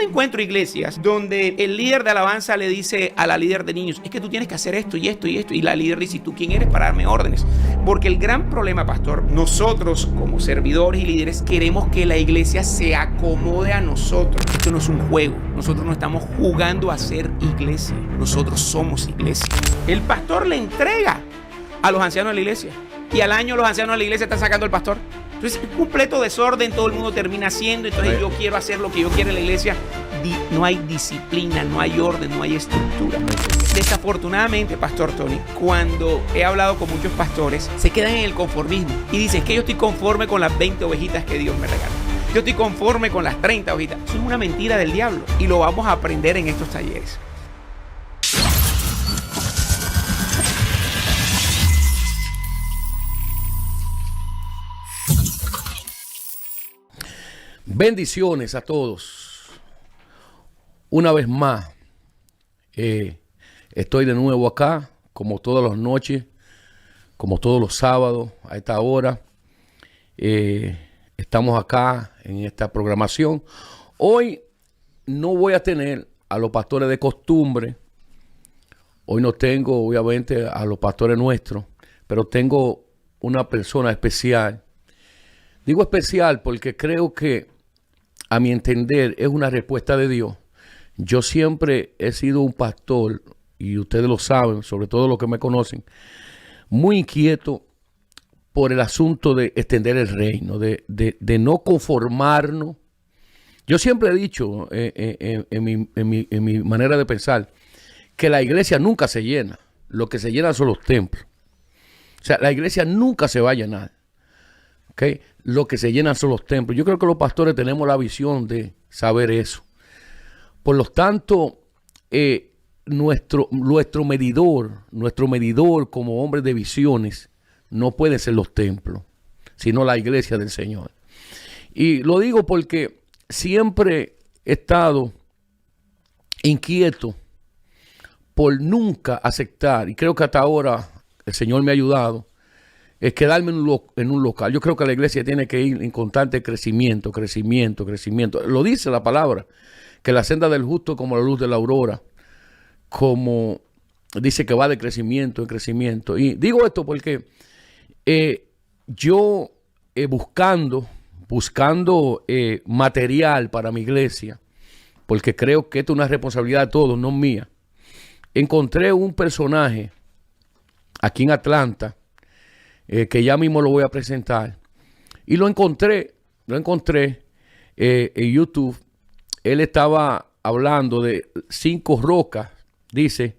me encuentro iglesias donde el líder de alabanza le dice a la líder de niños, es que tú tienes que hacer esto y esto y esto, y la líder dice, ¿y tú quién eres para darme órdenes? Porque el gran problema, pastor, nosotros como servidores y líderes queremos que la iglesia se acomode a nosotros. Esto no es un juego, nosotros no estamos jugando a ser iglesia, nosotros somos iglesia. El pastor le entrega a los ancianos de la iglesia y al año los ancianos de la iglesia están sacando al pastor. Entonces, un completo desorden, todo el mundo termina haciendo, entonces yo quiero hacer lo que yo quiero en la iglesia. No hay disciplina, no hay orden, no hay estructura. Desafortunadamente, Pastor Tony, cuando he hablado con muchos pastores, se quedan en el conformismo y dicen, es que yo estoy conforme con las 20 ovejitas que Dios me regaló. Yo estoy conforme con las 30 ovejitas. Eso es una mentira del diablo y lo vamos a aprender en estos talleres. Bendiciones a todos. Una vez más, estoy de nuevo acá, como todas las noches, como todos los sábados, a esta hora. Estamos acá en esta programación. Hoy no voy a tener a los pastores de costumbre. Hoy no tengo, obviamente, a los pastores nuestros, pero tengo una persona especial. Digo especial porque creo que, a mi entender, es una respuesta de Dios. Yo siempre he sido un pastor, y ustedes lo saben, sobre todo los que me conocen, muy inquieto por el asunto de extender el reino, de no conformarnos. Yo siempre he dicho, en mi manera de pensar, que la iglesia nunca se llena. Lo que se llena son los templos. O sea, la iglesia nunca se va a llenar. ¿Okay? Lo que se llenan son los templos. Yo creo que los pastores tenemos la visión de saber eso. Por lo tanto, nuestro medidor como hombres de visiones no puede ser los templos, sino la iglesia del Señor. Y lo digo porque siempre he estado inquieto por nunca aceptar, y creo que hasta ahora el Señor me ha ayudado, es quedarme en un local. Yo creo que la iglesia tiene que ir en constante crecimiento. Lo dice la palabra, que la senda del justo como la luz de la aurora, como dice que va de crecimiento en crecimiento. Y digo esto porque yo buscando material para mi iglesia, porque creo que esto es una responsabilidad de todos, no mía, encontré un personaje aquí en Atlanta, que ya mismo lo voy a presentar, y lo encontré en YouTube. Él estaba hablando de 5 rocas, dice,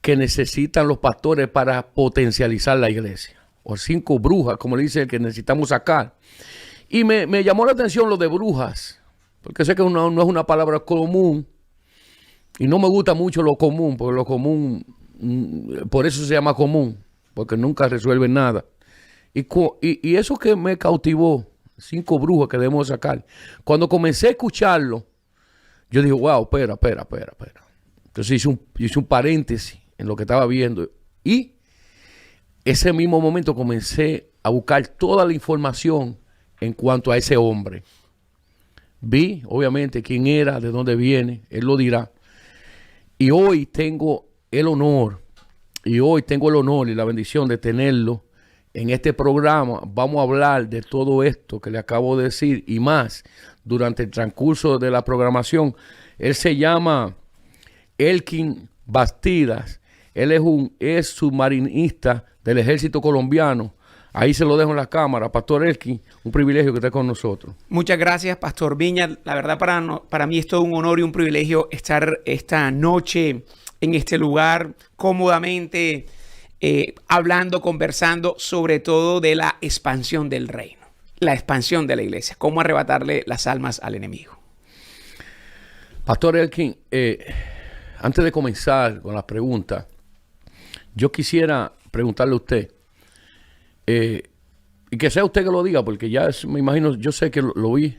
que necesitan los pastores para potencializar la iglesia, o 5 brujas, como le dice, que necesitamos sacar. Y me llamó la atención lo de brujas, porque sé que no es una palabra común, y no me gusta mucho lo común, porque lo común, por eso se llama común, porque nunca resuelve nada. Y eso que me cautivó, 5 brujas que debemos sacar. Cuando comencé a escucharlo, yo dije, wow, espera. Entonces hice un paréntesis en lo que estaba viendo. Y ese mismo momento comencé a buscar toda la información en cuanto a ese hombre. Vi, obviamente, quién era, de dónde viene, él lo dirá. Y hoy tengo el honor y la bendición de tenerlo en este programa. Vamos a hablar de todo esto que le acabo de decir y más durante el transcurso de la programación. Él se llama Elkin Bastidas. Él es submarinista del ejército colombiano. Ahí se lo dejo en la cámara. Pastor Elkin, un privilegio que esté con nosotros. Muchas gracias, Pastor Viña. La verdad, para mí es todo un honor y un privilegio estar esta noche en este lugar cómodamente, hablando, conversando, sobre todo de la expansión del reino, la expansión de la iglesia, cómo arrebatarle las almas al enemigo. Pastor Elkin, antes de comenzar con las preguntas, yo quisiera preguntarle a usted, y que sea usted que lo diga, porque ya me imagino, yo sé que lo vi,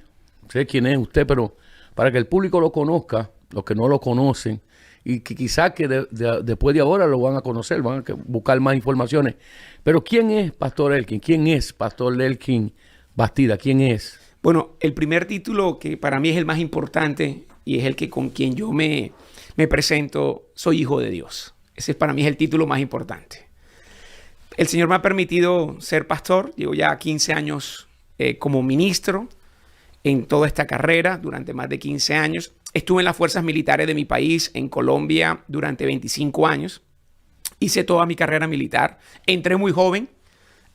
sé quién es usted, pero para que el público lo conozca, los que no lo conocen, y que quizás que después de ahora lo van a conocer, van a buscar más informaciones. Pero ¿quién es Pastor Elkin? ¿Quién es Pastor Elkin Bastida? ¿Quién es? Bueno, el primer título, que para mí es el más importante, y es el que con quien yo me presento, soy hijo de Dios. Ese para mí es el título más importante. El Señor me ha permitido ser pastor. Llevo ya 15 años como ministro en toda esta carrera, durante más de 15 años. Estuve en las fuerzas militares de mi país, en Colombia, durante 25 años. Hice toda mi carrera militar. Entré muy joven,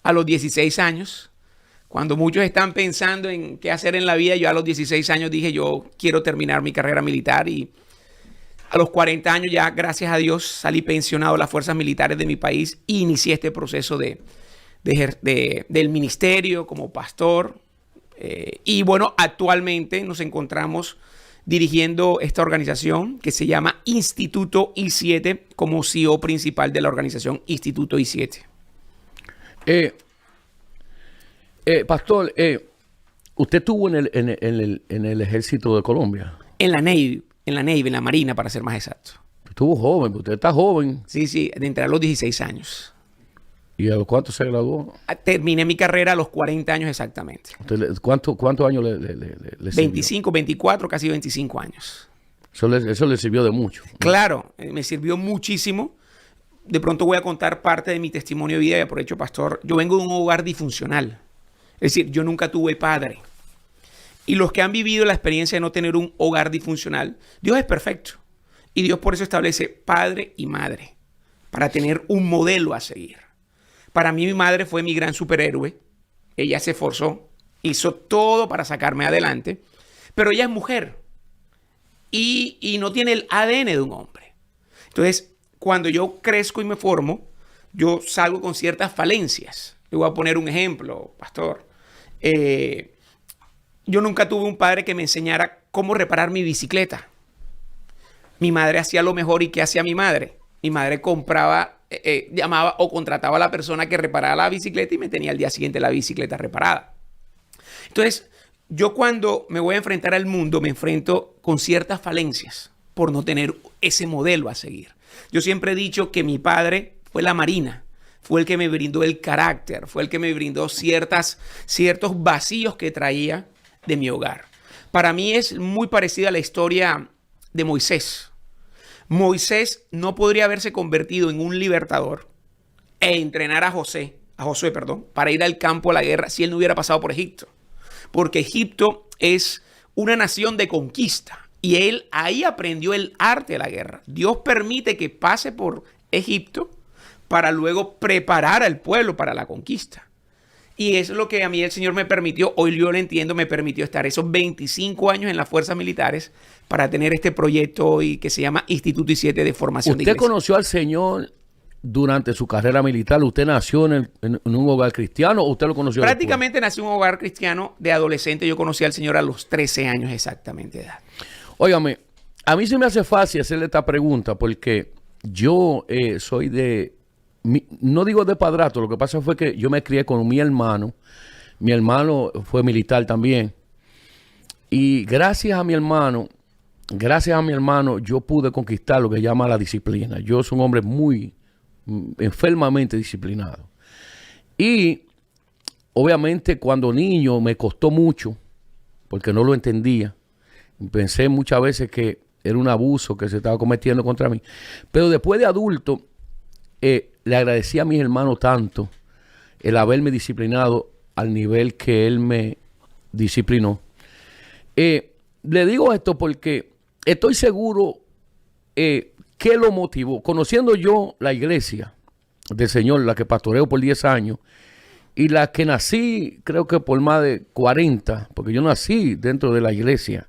a los 16 años. Cuando muchos están pensando en qué hacer en la vida, yo a los 16 años dije, yo quiero terminar mi carrera militar. Y a los 40 años ya, gracias a Dios, salí pensionado de las fuerzas militares de mi país e inicié este proceso del ministerio como pastor. Y bueno, actualmente nos encontramos dirigiendo esta organización que se llama Instituto I7 como CEO principal de la organización Instituto I7. Pastor, usted estuvo en el ejército de Colombia. En la Navy, en la Marina, para ser más exacto. Estuvo joven, usted está joven. Sí, de entre los 16 años. ¿Y a los cuántos se graduó? Terminé mi carrera a los 40 años exactamente. ¿Cuántos años le 25, 24, casi 25 años. Eso le sirvió de mucho. Claro, me sirvió muchísimo. De pronto voy a contar parte de mi testimonio de vida y aprovecho, pastor. Yo vengo de un hogar disfuncional. Es decir, yo nunca tuve padre. Y los que han vivido la experiencia de no tener un hogar disfuncional, Dios es perfecto. Y Dios por eso establece padre y madre, para tener un modelo a seguir. Para mí mi madre fue mi gran superhéroe. Ella se esforzó, hizo todo para sacarme adelante. Pero ella es mujer y no tiene el ADN de un hombre. Entonces, cuando yo crezco y me formo, yo salgo con ciertas falencias. Le voy a poner un ejemplo, pastor. Yo nunca tuve un padre que me enseñara cómo reparar mi bicicleta. Mi madre hacía lo mejor. ¿Y qué hacía mi madre? Mi madre compraba, llamaba o contrataba a la persona que reparaba la bicicleta y me tenía al día siguiente la bicicleta reparada. Entonces, yo cuando me voy a enfrentar al mundo, me enfrento con ciertas falencias por no tener ese modelo a seguir. Yo siempre he dicho que mi padre fue la Marina. Fue el que me brindó el carácter, fue el que me brindó ciertos vacíos que traía de mi hogar. Para mí es muy parecida a la historia de Moisés. Moisés no podría haberse convertido en un libertador e entrenar a Josué, para ir al campo a la guerra si él no hubiera pasado por Egipto. Porque Egipto es una nación de conquista y él ahí aprendió el arte de la guerra. Dios permite que pase por Egipto para luego preparar al pueblo para la conquista. Y eso es lo que a mí el Señor me permitió, hoy yo lo entiendo, me permitió estar esos 25 años en las fuerzas militares para tener este proyecto hoy que se llama Instituto I7 de Formación de Iglesia. ¿Usted conoció al Señor durante su carrera militar? ¿Usted nació en un hogar cristiano o usted lo conoció Prácticamente después? nací en un hogar cristiano de adolescente. Yo conocí al Señor a los 13 años exactamente de edad. Óigame, a mí se me hace fácil hacerle esta pregunta porque yo soy no digo de padrastro, lo que pasa fue que yo me crié con mi hermano. Mi hermano fue militar también. Y gracias a mi hermano, yo pude conquistar lo que llama la disciplina. Yo soy un hombre muy enfermamente disciplinado. Y obviamente cuando niño me costó mucho, porque no lo entendía. Pensé muchas veces que era un abuso que se estaba cometiendo contra mí. Pero después de adulto, le agradecí a mis hermanos tanto el haberme disciplinado al nivel que él me disciplinó. Le digo esto porque estoy seguro que lo motivó. Conociendo yo la iglesia del Señor, la que pastoreo por 10 años, y la que nací creo que por más de 40, porque yo nací dentro de la iglesia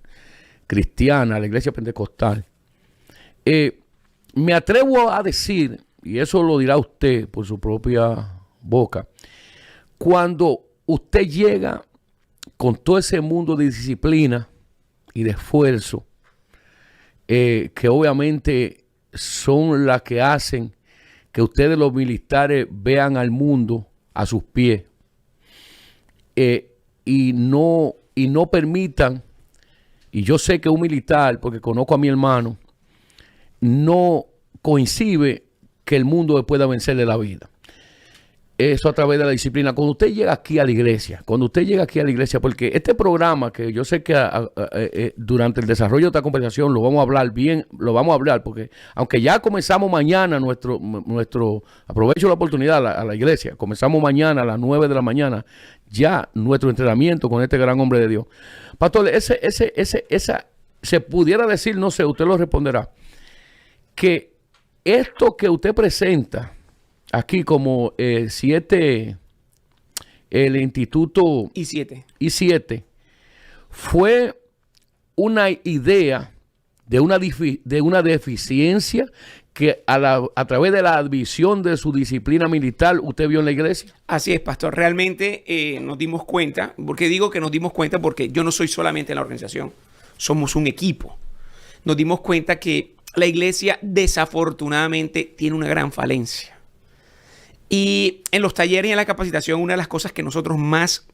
cristiana, la iglesia pentecostal. Me atrevo a decir, y eso lo dirá usted por su propia boca, cuando usted llega con todo ese mundo de disciplina y de esfuerzo, que obviamente son las que hacen que ustedes los militares vean al mundo a sus pies, y no permitan, y yo sé que un militar, porque conozco a mi hermano, no coincide que el mundo pueda vencerle la vida. eso a través de la disciplina. Cuando usted llega aquí a la iglesia, porque este programa, que yo sé que durante el desarrollo de esta conversación lo vamos a hablar, porque aunque ya comenzamos mañana aprovecho la oportunidad a la iglesia, comenzamos mañana a las 9 de la mañana, ya nuestro entrenamiento con este gran hombre de Dios. Pastor, se pudiera decir, no sé, usted lo responderá, que esto que usted presenta aquí como el Instituto I7 fue una idea de una deficiencia que a través de la visión de su disciplina militar usted vio en la iglesia. Así es, pastor. Realmente nos dimos cuenta, porque digo que nos dimos cuenta porque yo no soy solamente la organización, somos un equipo. Nos dimos cuenta que la iglesia desafortunadamente tiene una gran falencia. Y en los talleres y en la capacitación, una de las cosas que nosotros más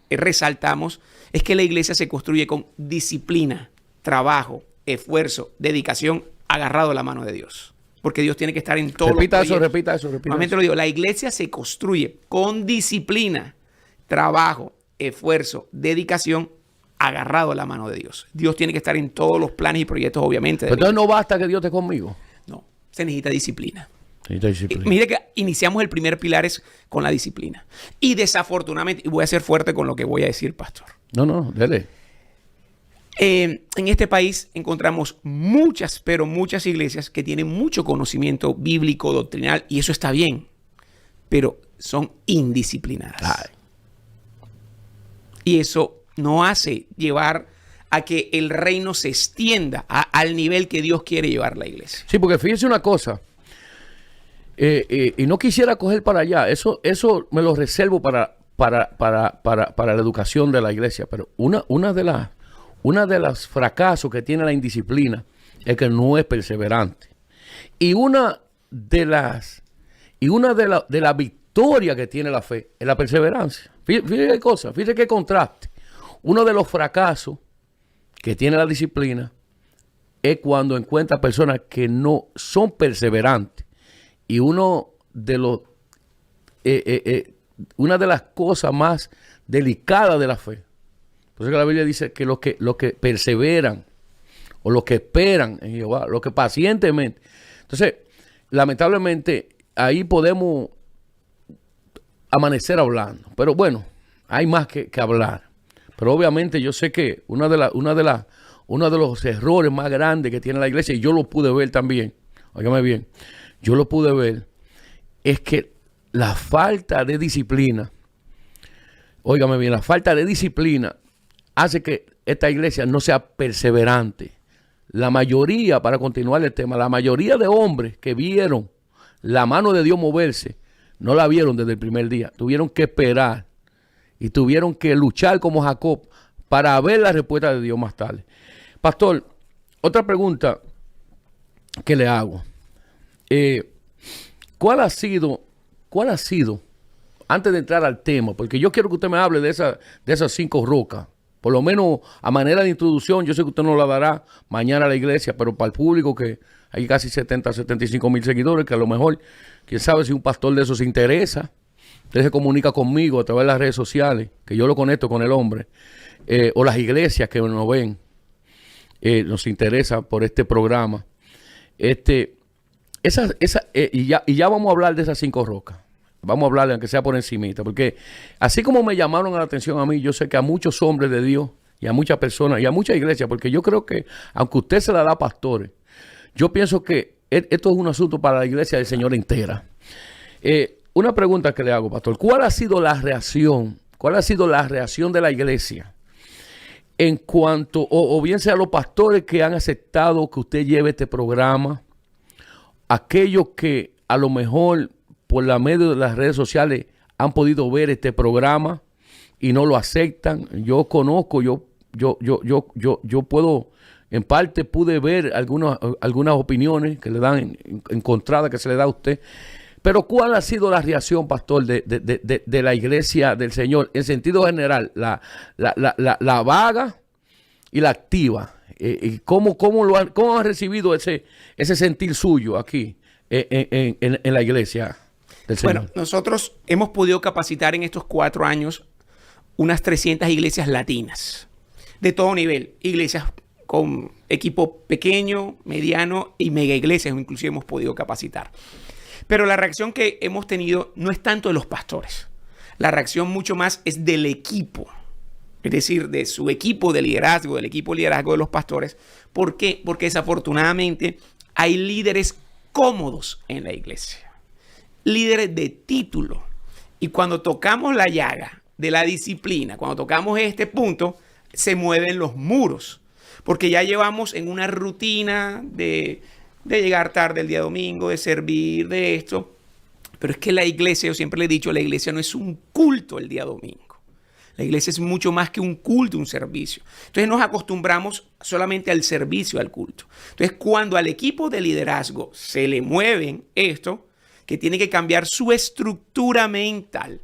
resaltamos es que la iglesia se construye con disciplina, trabajo, esfuerzo, dedicación, agarrado a la mano de Dios. Porque Dios tiene que estar en todo. Repita eso. Nuevamente lo digo, la iglesia se construye con disciplina, trabajo, esfuerzo, dedicación, agarrado a la mano de Dios. Dios tiene que estar en todos los planes y proyectos, obviamente. Pero entonces no basta que Dios esté conmigo. No, se necesita disciplina. Mire que iniciamos el primer pilar es con la disciplina. Y desafortunadamente, y voy a ser fuerte con lo que voy a decir, pastor. No, dele. En este país encontramos muchas iglesias que tienen mucho conocimiento bíblico, doctrinal, y eso está bien, pero son indisciplinadas. Ay. Y eso no hace llevar a que el reino se extienda al nivel que Dios quiere llevar la iglesia. Sí, porque fíjese una cosa. Y no quisiera coger para allá. Eso me lo reservo para la educación de la iglesia. Pero una de las fracasos que tiene la indisciplina es que no es perseverante. Y una de las victorias que tiene la fe es la perseverancia. Fíjese qué cosa, fíjese qué contraste. Uno de los fracasos que tiene la disciplina es cuando encuentra personas que no son perseverantes. Y una de las cosas más delicadas de la fe, por eso que la Biblia dice que los que perseveran o los que esperan en Jehová, los que pacientemente. Entonces, lamentablemente, ahí podemos amanecer hablando. Pero bueno, hay más que hablar. Pero obviamente yo sé que uno de los errores más grandes que tiene la iglesia, y yo lo pude ver también, óigame bien, yo lo pude ver, es que la falta de disciplina, óigame bien, la falta de disciplina hace que esta iglesia no sea perseverante. La mayoría, para continuar el tema, la mayoría de hombres que vieron la mano de Dios moverse, no la vieron desde el primer día. Tuvieron que esperar y tuvieron que luchar como Jacob para ver la respuesta de Dios más tarde. Pastor, otra pregunta que le hago. ¿Cuál ha sido, antes de entrar al tema, porque yo quiero que usted me hable de esas 5 rocas, por lo menos a manera de introducción, yo sé que usted nos la dará mañana a la iglesia, pero para el público que hay casi 75 mil seguidores, que a lo mejor, quién sabe si un pastor de esos se interesa, usted se comunica conmigo a través de las redes sociales, que yo lo conecto con el hombre, o las iglesias que nos ven, nos interesa por este programa. Y ya vamos a hablar de esas 5 rocas. Vamos a hablarle, aunque sea por encimita, porque así como me llamaron la atención a mí, yo sé que a muchos hombres de Dios y a muchas personas y a muchas iglesias, porque yo creo que, aunque usted se la da a pastores, yo pienso que esto es un asunto para la iglesia del Señor entera. Una pregunta que le hago, pastor, ¿cuál ha sido la reacción de la iglesia en cuanto, o bien sea los pastores que han aceptado que usted lleve este programa, aquellos que a lo mejor por la medio de las redes sociales han podido ver este programa y no lo aceptan? Yo conozco, yo puedo, en parte pude ver algunas opiniones que le dan encontradas que se le da a usted. Pero ¿cuál ha sido la reacción, pastor, de la iglesia del Señor en sentido general? La vaga y la activa. ¿Cómo han recibido ese sentir suyo aquí en la iglesia del Señor? Bueno, nosotros hemos podido capacitar en estos 4 años unas 300 iglesias latinas, de todo nivel. Iglesias con equipo pequeño, mediano y mega iglesias, inclusive hemos podido capacitar. Pero la reacción que hemos tenido no es tanto de los pastores. La reacción mucho más es del equipo. Es decir, de su equipo de liderazgo, del equipo de liderazgo de los pastores. ¿Por qué? Porque desafortunadamente hay líderes cómodos en la iglesia. Líderes de título. Y cuando tocamos la llaga de la disciplina, cuando tocamos este punto, se mueven los muros. Porque ya llevamos en una rutina de llegar tarde el día domingo, de servir, de esto. Pero es que la iglesia, yo siempre le he dicho, la iglesia no es un culto el día domingo. La iglesia es mucho más que un culto, un servicio. Entonces nos acostumbramos solamente al servicio, al culto. Entonces cuando al equipo de liderazgo se le mueven esto, que tiene que cambiar su estructura mental,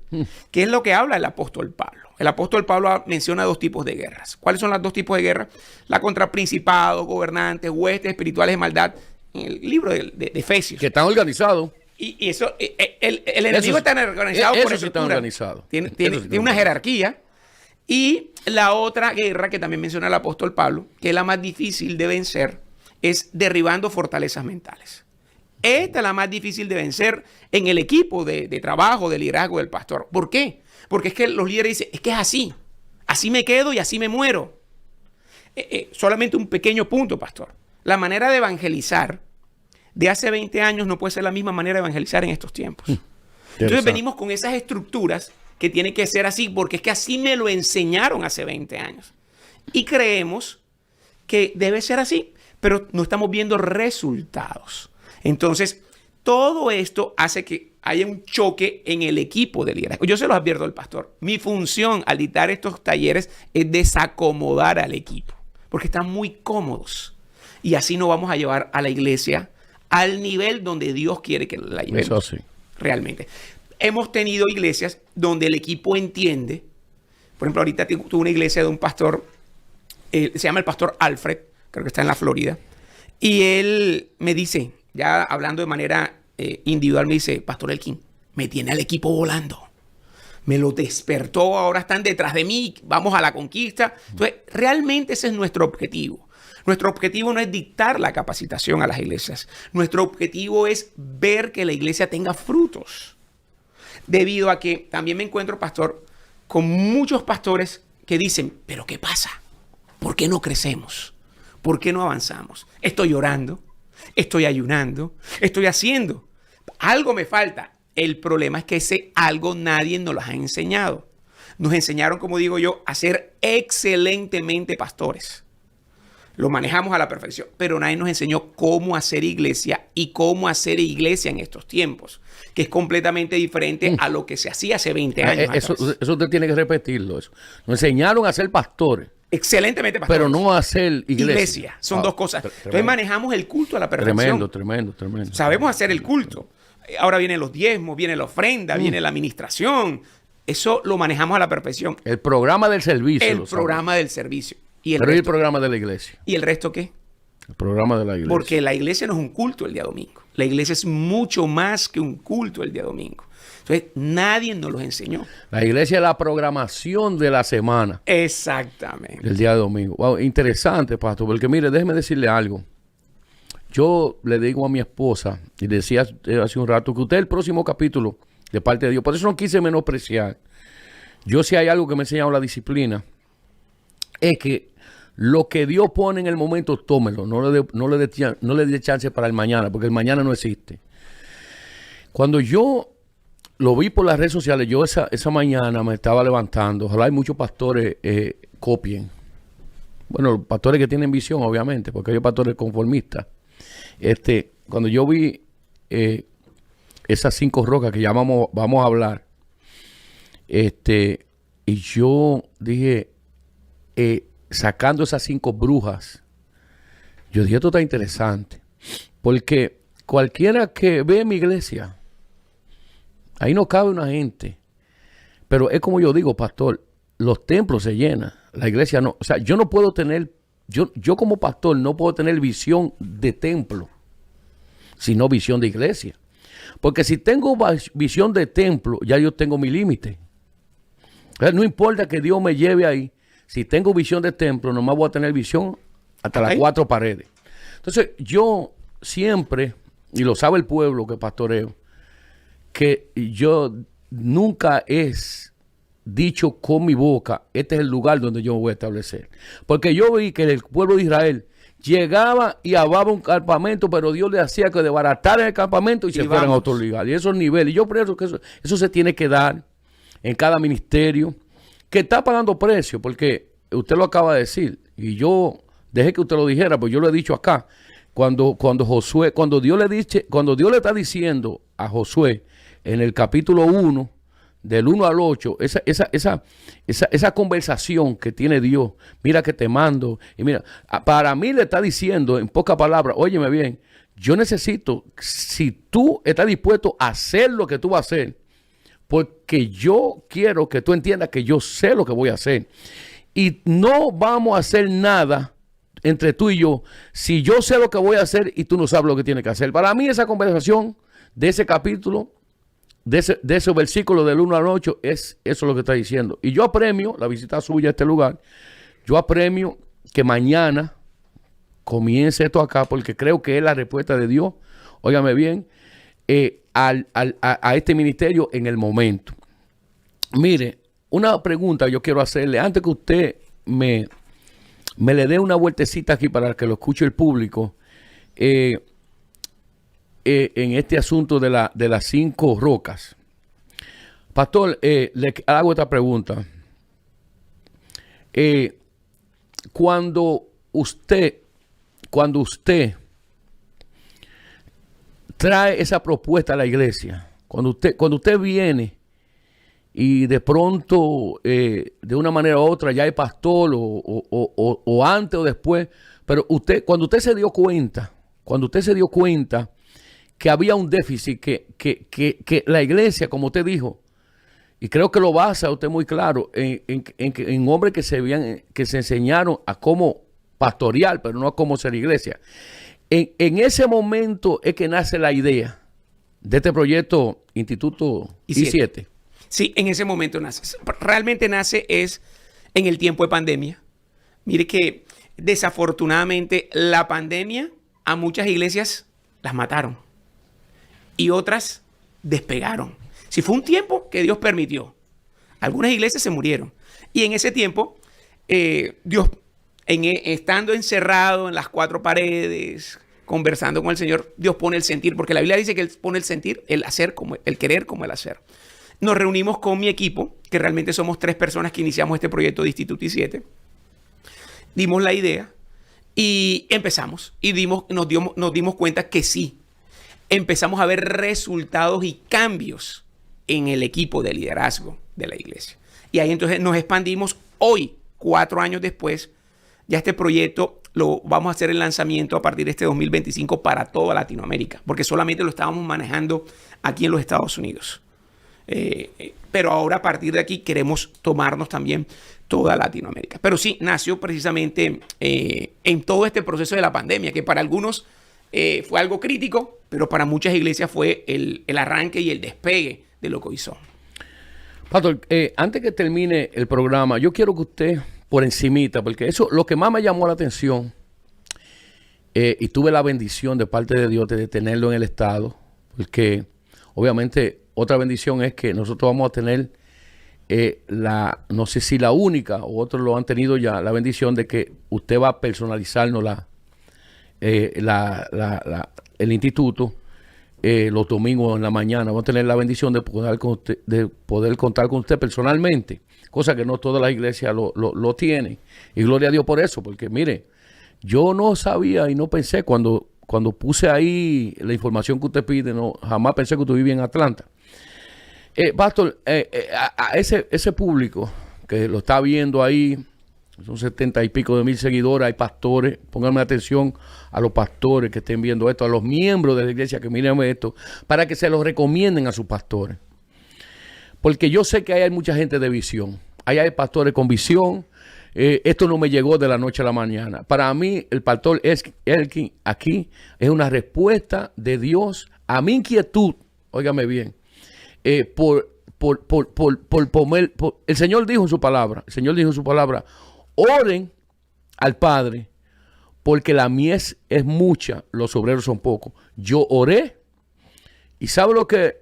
que es lo que habla el apóstol Pablo. El apóstol Pablo menciona 2 tipos de guerras. ¿Cuáles son los 2 tipos de guerras? La contra principados, gobernantes, huestes espirituales de maldad, en el libro de Efesios. Que están organizados. Y eso, el enemigo está organizado por estructura. Tiene una jerarquía. Y la otra guerra que también menciona el apóstol Pablo, que es la más difícil de vencer, es derribando fortalezas mentales. Esta es la más difícil de vencer en el equipo de trabajo, de liderazgo del pastor. ¿Por qué? Porque es que los líderes dicen, es que es así. Así me quedo y así me muero. Solamente un pequeño punto, pastor. La manera de evangelizar de hace 20 años no puede ser la misma manera de evangelizar en estos tiempos. Entonces venimos con esas estructuras que tienen que ser así, porque es que así me lo enseñaron hace 20 años. Y creemos que debe ser así, pero no estamos viendo resultados. Entonces, todo esto hace que haya un choque en el equipo de liderazgo. Yo se los advierto al pastor. Mi función al dictar estos talleres es desacomodar al equipo, porque están muy cómodos. Y así no vamos a llevar a la iglesia al nivel donde Dios quiere que la llevemos. Eso sí. Realmente. Hemos tenido iglesias donde el equipo entiende. Por ejemplo, ahorita tuve una iglesia de un pastor, se llama el pastor Alfred, creo que está en la Florida. Y él me dice, ya hablando de manera individual, me dice, Pastor Elkin, me tiene al equipo volando. Me lo despertó, ahora están detrás de mí, vamos a la conquista. Entonces, realmente ese es nuestro objetivo. Nuestro objetivo no es dictar la capacitación a las iglesias. Nuestro objetivo es ver que la iglesia tenga frutos. Debido a que también me encuentro, pastor, con muchos pastores que dicen, ¿pero qué pasa? ¿Por qué no crecemos? ¿Por qué no avanzamos? Estoy orando, estoy ayunando, estoy haciendo. Algo me falta. El problema es que ese algo nadie nos lo ha enseñado. Nos enseñaron, como digo yo, a ser excelentemente pastores. Lo manejamos a la perfección, pero nadie nos enseñó cómo hacer iglesia y cómo hacer iglesia en estos tiempos, que es completamente diferente a lo que se hacía hace 20 años. Eso usted tiene que repetirlo. Eso. Nos enseñaron a ser pastores. Excelentemente pastores. Pero no a hacer iglesia. Son 2 cosas. Entonces manejamos el culto a la perfección. Tremendo. Sabemos hacer el culto. Ahora vienen los diezmos, viene la ofrenda, viene la administración. Eso lo manejamos a la perfección. El programa del servicio. El programa del servicio. Pero ¿y el programa de la iglesia? ¿Y el resto qué? El programa de la iglesia. Porque la iglesia no es un culto el día domingo. La iglesia es mucho más que un culto el día domingo. Entonces, nadie nos los enseñó. La iglesia es la programación de la semana. Exactamente. El día de domingo. Wow, interesante, pastor. Porque mire, déjeme decirle algo. Yo le digo a mi esposa, y decía hace un rato, que usted es el próximo capítulo de parte de Dios. Por eso no quise menospreciar. Yo, si hay algo que me ha enseñado la disciplina, es que lo que Dios pone en el momento, tómelo. No le dé chance para el mañana, porque el mañana no existe. Cuando yo lo vi por las redes sociales, yo esa mañana me estaba levantando. Ojalá hay muchos pastores copien. Bueno, pastores que tienen visión, obviamente, porque hay pastores conformistas. Cuando yo vi esas 5 rocas que ya vamos a hablar, y yo dije, sacando esas 5 brujas, yo dije, esto está interesante, porque cualquiera que ve mi iglesia, ahí no cabe una gente, pero es como yo digo, pastor, los templos se llenan, la iglesia no, o sea, yo no puedo tener, yo como pastor no puedo tener visión de templo, sino visión de iglesia. Porque si tengo visión de templo, ya yo tengo mi límite. No importa que Dios me lleve ahí. Si tengo visión de templo, nomás voy a tener visión hasta las 4 paredes. Entonces, yo siempre, y lo sabe el pueblo que pastoreo, que yo nunca es dicho con mi boca, este es el lugar donde yo me voy a establecer. Porque yo vi que el pueblo de Israel llegaba y hababa un campamento, pero Dios le hacía que desbaratara el campamento y se fueran a otro lugar. Y esos niveles, yo creo que eso se tiene que dar en cada ministerio, que está pagando precio, porque usted lo acaba de decir, y yo dejé que usted lo dijera, pues yo lo he dicho acá, cuando Dios le está diciendo a Josué en el capítulo 1, del 1 al 8, esa conversación que tiene Dios, mira que te mando, y mira, para mí le está diciendo en pocas palabras, óyeme bien, yo necesito, si tú estás dispuesto a hacer lo que tú vas a hacer, porque yo quiero que tú entiendas que yo sé lo que voy a hacer. Y no vamos a hacer nada entre tú y yo si yo sé lo que voy a hacer y tú no sabes lo que tienes que hacer. Para mí esa conversación de ese capítulo, de ese versículo del 1 al 8, es eso lo que está diciendo. Y yo apremio la visita suya a este lugar. Yo apremio que mañana comience esto acá, porque creo que es la respuesta de Dios. Óigame bien. A este ministerio en el momento. Mire, una pregunta yo quiero hacerle, antes que usted me le dé una vueltecita aquí para que lo escuche el público, en este asunto de las 5 rocas. Pastor, le hago esta pregunta. Cuando usted trae esa propuesta a la iglesia, cuando usted viene y de pronto de una manera u otra ya es pastor o antes o después, pero cuando usted se dio cuenta que había un déficit, que la iglesia, como usted dijo, y creo que lo basa usted muy claro en hombres que se enseñaron a cómo pastorear, pero no a cómo ser iglesia. En ese momento es que nace la idea de este proyecto Instituto I7. Sí, en ese momento nace. Realmente nace es en el tiempo de pandemia. Mire que desafortunadamente la pandemia a muchas iglesias las mataron y otras despegaron. Si fue un tiempo que Dios permitió. Algunas iglesias se murieron. Y en ese tiempo, Dios... estando encerrado en las 4 paredes, conversando con el Señor, Dios pone el sentir, porque la Biblia dice que Él pone el sentir, el hacer, el querer como el hacer. Nos reunimos con mi equipo, que realmente somos 3 personas que iniciamos este proyecto de Instituto I7. Dimos la idea y empezamos. Y nos dimos cuenta que sí, empezamos a ver resultados y cambios en el equipo de liderazgo de la iglesia. Y ahí entonces nos expandimos. Hoy, 4 años después, ya este proyecto lo vamos a hacer el lanzamiento a partir de este 2025 para toda Latinoamérica, porque solamente lo estábamos manejando aquí en los Estados Unidos. Pero ahora a partir de aquí queremos tomarnos también toda Latinoamérica. Pero sí, nació precisamente en todo este proceso de la pandemia, que para algunos fue algo crítico, pero para muchas iglesias fue el arranque y el despegue de lo que hoy son. Pastor, antes que termine el programa, yo quiero que usted, por encimita, porque eso lo que más me llamó la atención, y tuve la bendición de parte de Dios de tenerlo en el estado, porque obviamente otra bendición es que nosotros vamos a tener no sé si la única, o otros lo han tenido ya, la bendición de que usted va a personalizarnos el instituto los domingos en la mañana. Vamos a tener la bendición de poder contar con usted personalmente, cosa que no todas las iglesias lo tienen. Y gloria a Dios por eso, porque mire, yo no sabía y no pensé cuando puse ahí la información que usted pide, jamás pensé que usted vivía en Atlanta. Pastor, a ese público que lo está viendo ahí, son 70 y pico de mil seguidores, hay pastores, pónganme atención a los pastores que estén viendo esto, a los miembros de la iglesia que miren esto, para que se los recomienden a sus pastores. Porque yo sé que hay mucha gente de visión, hay pastores con visión. Esto no me llegó de la noche a la mañana. Para mí, el pastor Elkin aquí es una respuesta de Dios a mi inquietud óigame bien, el Señor dijo en su palabra, oren al Padre, porque la mies es mucha, los obreros son pocos. Yo oré, y ¿sabe lo que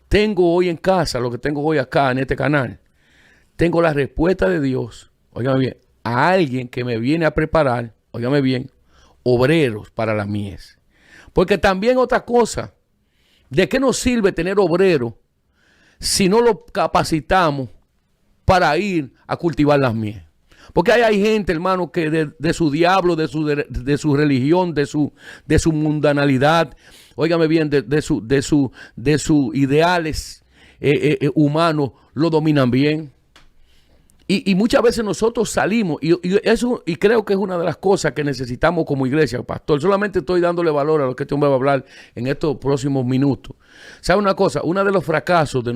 tengo hoy en casa, lo que tengo hoy acá en este canal? Tengo la respuesta de Dios, óigame bien, a alguien que me viene a preparar, óigame bien, obreros para la mies. Porque también otra cosa, ¿de qué nos sirve tener obreros si no los capacitamos para ir a cultivar las mies? Porque hay gente, hermano, que de su diablo, de su religión, de su mundanalidad, óigame bien, de sus ideales humanos, lo dominan bien. Y muchas veces nosotros salimos, y creo que es una de las cosas que necesitamos como iglesia, pastor. Solamente estoy dándole valor a lo que este hombre va a hablar en estos próximos minutos. ¿Sabe una cosa? Uno de los fracasos de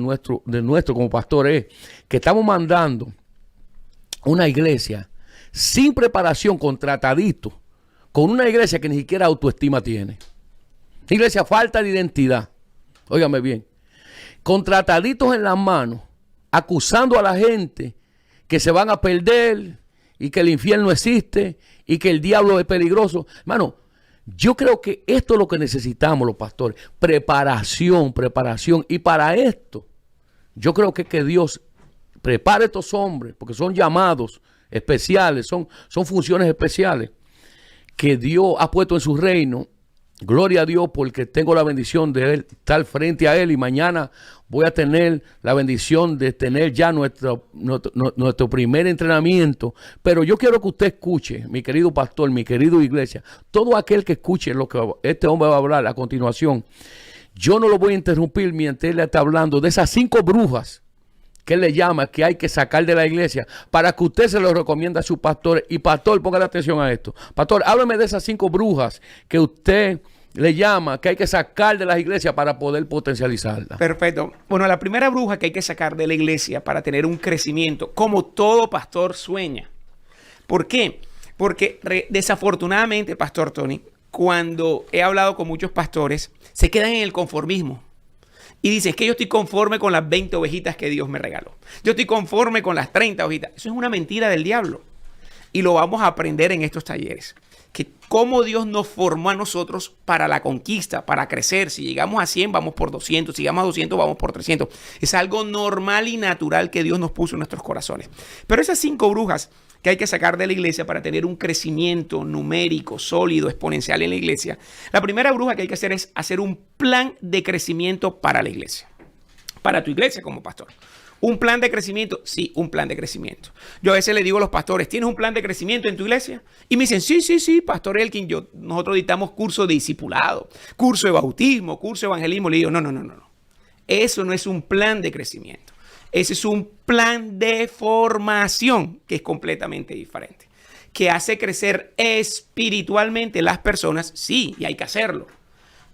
nuestro como pastor es que estamos mandando una iglesia sin preparación, contratadito, con una iglesia que ni siquiera autoestima tiene. Iglesia falta de identidad. Óigame bien. Contrataditos en las manos, acusando a la gente que se van a perder y que el infierno existe y que el diablo es peligroso. Hermano, yo creo que esto es lo que necesitamos los pastores. Preparación. Y para esto, yo creo que Dios prepare a estos hombres, porque son llamados especiales, son funciones especiales que Dios ha puesto en su reino. Gloria a Dios, porque tengo la bendición de estar frente a Él, y mañana voy a tener la bendición de tener ya nuestro primer entrenamiento. Pero yo quiero que usted escuche, mi querido pastor, mi querido iglesia, todo aquel que escuche lo que este hombre va a hablar a continuación. Yo no lo voy a interrumpir mientras él está hablando de esas 5 brujas que él le llama, que hay que sacar de la iglesia, para que usted se lo recomienda a su pastor. Y pastor, póngale atención a esto. Pastor, háblame de esas 5 brujas que usted le llama, que hay que sacar de las iglesias para poder potencializarla. Perfecto. Bueno, la primera bruja que hay que sacar de la iglesia para tener un crecimiento, como todo pastor sueña. ¿Por qué? Porque desafortunadamente, Pastor Tony, cuando he hablado con muchos pastores, se quedan en el conformismo. Y dice, es que yo estoy conforme con las 20 ovejitas que Dios me regaló. Yo estoy conforme con las 30 ovejitas. Eso es una mentira del diablo. Y lo vamos a aprender en estos talleres. Que cómo Dios nos formó a nosotros para la conquista, para crecer. Si llegamos a 100, vamos por 200. Si llegamos a 200, vamos por 300. Es algo normal y natural que Dios nos puso en nuestros corazones. Pero esas 5 brujas que hay que sacar de la iglesia para tener un crecimiento numérico, sólido, exponencial en la iglesia. La primera bruja que hay que hacer es hacer un plan de crecimiento para la iglesia. Para tu iglesia como pastor. ¿Un plan de crecimiento? Sí, un plan de crecimiento. Yo a veces le digo a los pastores, ¿tienes un plan de crecimiento en tu iglesia? Y me dicen, sí, Pastor Elkin, nosotros dictamos curso de discipulado, curso de bautismo, curso de evangelismo. Le digo, no. Eso no es un plan de crecimiento. Ese es un plan de formación que es completamente diferente. Que hace crecer espiritualmente las personas, sí, y hay que hacerlo.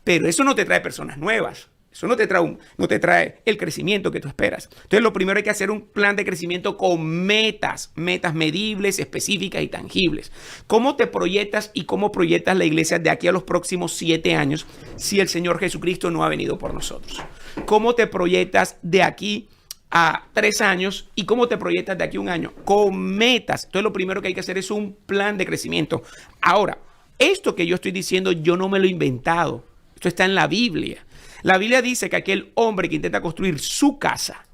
Pero eso no te trae personas nuevas. Eso no te trae el crecimiento que tú esperas. Entonces, lo primero hay que hacer un plan de crecimiento con metas medibles, específicas y tangibles. ¿Cómo te proyectas y cómo proyectas la iglesia de aquí a los próximos 7 años si el Señor Jesucristo no ha venido por nosotros? ¿Cómo te proyectas de aquí a 3 años y cómo te proyectas de aquí a 1 año? Con metas. Entonces, lo primero que hay que hacer es un plan de crecimiento. Ahora, esto que yo estoy diciendo, yo no me lo he inventado. Esto está en la Biblia. La Biblia dice que aquel hombre que intenta construir su casa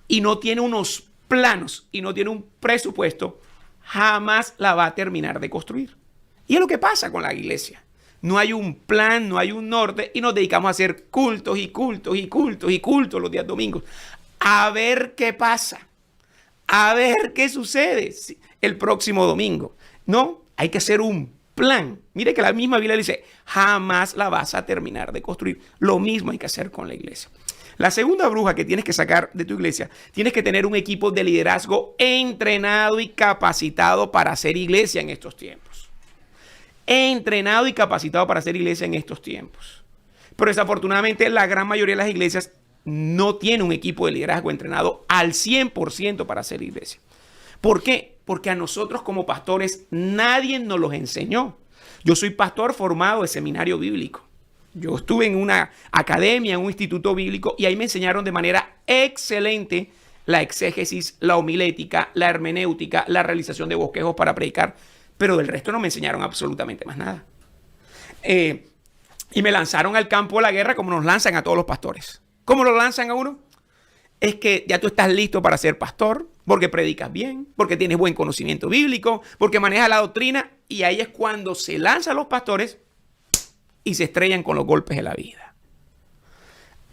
y no tiene unos planos y no tiene un presupuesto, jamás la va a terminar de construir. Y es lo que pasa con la iglesia. No hay un plan, no hay un norte y nos dedicamos a hacer cultos los días domingos. A ver qué pasa. A ver qué sucede el próximo domingo. No, hay que hacer un plan. Mire que la misma Biblia dice, jamás la vas a terminar de construir. Lo mismo hay que hacer con la iglesia. La segunda bruja que tienes que sacar de tu iglesia, tienes que tener un equipo de liderazgo entrenado y capacitado para hacer iglesia en estos tiempos. Entrenado y capacitado para hacer iglesia en estos tiempos. Pero desafortunadamente la gran mayoría de las iglesias no tiene un equipo de liderazgo entrenado al 100% para hacer iglesia. ¿Por qué? Porque a nosotros como pastores nadie nos los enseñó. Yo soy pastor formado de seminario bíblico. Yo estuve en una academia, en un instituto bíblico, y ahí me enseñaron de manera excelente la exégesis, la homilética, la hermenéutica, la realización de bosquejos para predicar, pero del resto no me enseñaron absolutamente más nada. Y me lanzaron al campo de la guerra como nos lanzan a todos los pastores. ¿Cómo lo lanzan a uno? Es que ya tú estás listo para ser pastor, porque predicas bien, porque tienes buen conocimiento bíblico, porque manejas la doctrina, y ahí es cuando se lanzan los pastores y se estrellan con los golpes de la vida.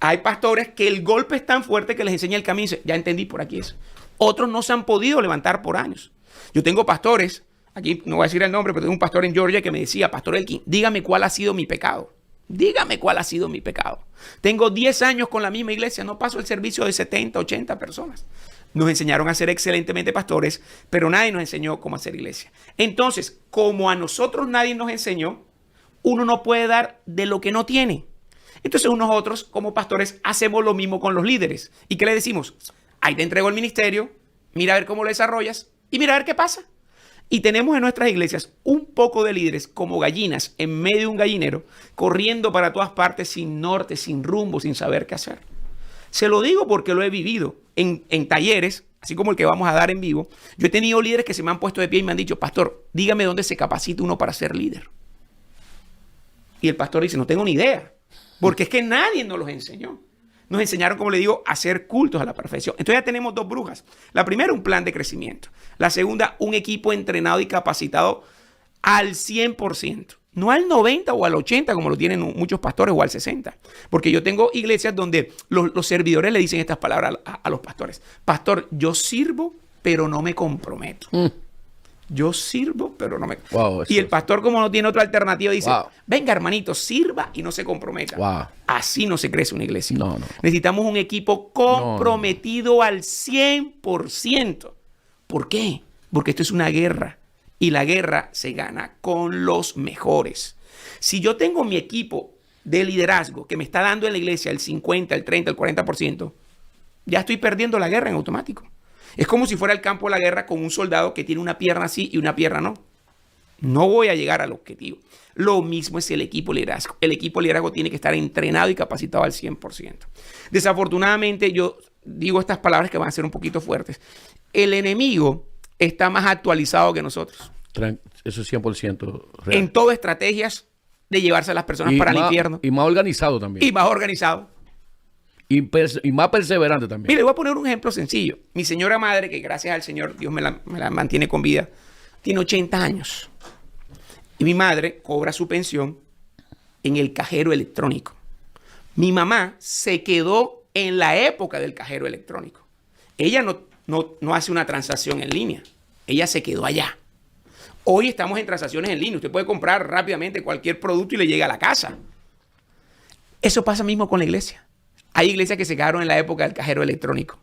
Hay pastores que el golpe es tan fuerte que les enseña el camino y dice, ya entendí, por aquí es. Otros no se han podido levantar por años. Yo tengo pastores, aquí no voy a decir el nombre, pero tengo un pastor en Georgia que me decía, Pastor Elkin, dígame cuál ha sido mi pecado. Dígame cuál ha sido mi pecado. Tengo 10 años con la misma iglesia, no paso el servicio de 70, 80 personas. Nos enseñaron a ser excelentemente pastores, pero nadie nos enseñó cómo hacer iglesia. Entonces, como a nosotros nadie nos enseñó, uno no puede dar de lo que no tiene. Entonces, nosotros como pastores hacemos lo mismo con los líderes. ¿Y qué le decimos? Ahí te entrego el ministerio, mira a ver cómo lo desarrollas y mira a ver qué pasa. Y tenemos en nuestras iglesias un poco de líderes como gallinas en medio de un gallinero, corriendo para todas partes sin norte, sin rumbo, sin saber qué hacer. Se lo digo porque lo he vivido en talleres, así como el que vamos a dar en vivo. Yo he tenido líderes que se me han puesto de pie y me han dicho, pastor, dígame dónde se capacita uno para ser líder. Y el pastor dice, no tengo ni idea, porque es que nadie nos los enseñó. Nos enseñaron, como le digo, a hacer cultos a la perfección. Entonces ya tenemos dos brujas. La primera, un plan de crecimiento. La segunda, un equipo entrenado y capacitado al 100%. No al 90 o al 80 como lo tienen muchos pastores o al 60. Porque yo tengo iglesias donde los servidores le dicen estas palabras a los pastores. Pastor, yo sirvo, pero no me comprometo. Yo sirvo, pero no me... Wow, y el pastor, como no tiene otra alternativa, dice, wow, venga, hermanito, sirva y no se comprometa. Wow. Así no se crece una iglesia. No. Necesitamos un equipo comprometido al 100%. ¿Por qué? Porque esto es una guerra. Y la guerra se gana con los mejores. Si yo tengo mi equipo de liderazgo que me está dando en la iglesia el 50, el 30, el 40%, ya estoy perdiendo la guerra en automático. Es como si fuera el campo de la guerra con un soldado que tiene una pierna sí y una pierna no. No voy a llegar al objetivo. Lo mismo es el equipo liderazgo. El equipo liderazgo tiene que estar entrenado y capacitado al 100%. Desafortunadamente, yo digo estas palabras que van a ser un poquito fuertes. El enemigo está más actualizado que nosotros. Eso es 100% real. En todas estrategias de llevarse a las personas para el infierno. Y más organizado también. Y más organizado. Y más perseverante también. Mire, voy a poner un ejemplo sencillo. Mi señora madre, que gracias al Señor Dios me la mantiene con vida, tiene 80 años. Y mi madre cobra su pensión en el cajero electrónico. Mi mamá se quedó en la época del cajero electrónico. Ella no hace una transacción en línea. Ella se quedó allá. Hoy estamos en transacciones en línea. Usted puede comprar rápidamente cualquier producto y le llega a la casa. Eso pasa mismo con la iglesia. Hay iglesias que se quedaron en la época del cajero electrónico.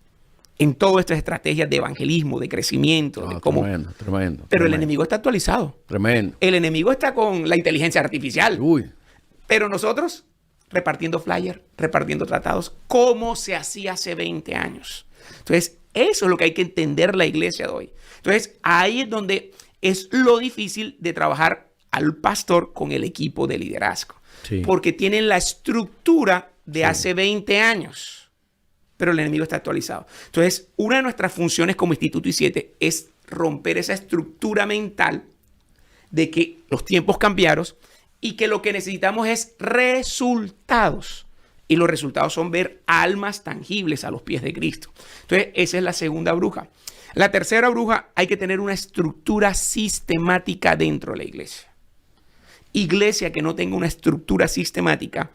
En todas estas estrategias de evangelismo, de crecimiento. De cómo... Tremendo. Pero el enemigo está actualizado. Tremendo. El enemigo está con la inteligencia artificial. Uy. Pero nosotros repartiendo flyers, repartiendo tratados, como se hacía hace 20 años. Entonces, eso es lo que hay que entender la iglesia de hoy. Entonces, ahí es donde es lo difícil de trabajar al pastor con el equipo de liderazgo. Sí. Porque tienen la estructura de hace 20 años, pero el enemigo está actualizado. Entonces, una de nuestras funciones como Instituto I7 es romper esa estructura mental de que los tiempos cambiaron y que lo que necesitamos es resultados. Y los resultados son ver almas tangibles a los pies de Cristo. Entonces, esa es la segunda bruja. La tercera bruja, hay que tener una estructura sistemática dentro de la iglesia. Iglesia que no tenga una estructura sistemática,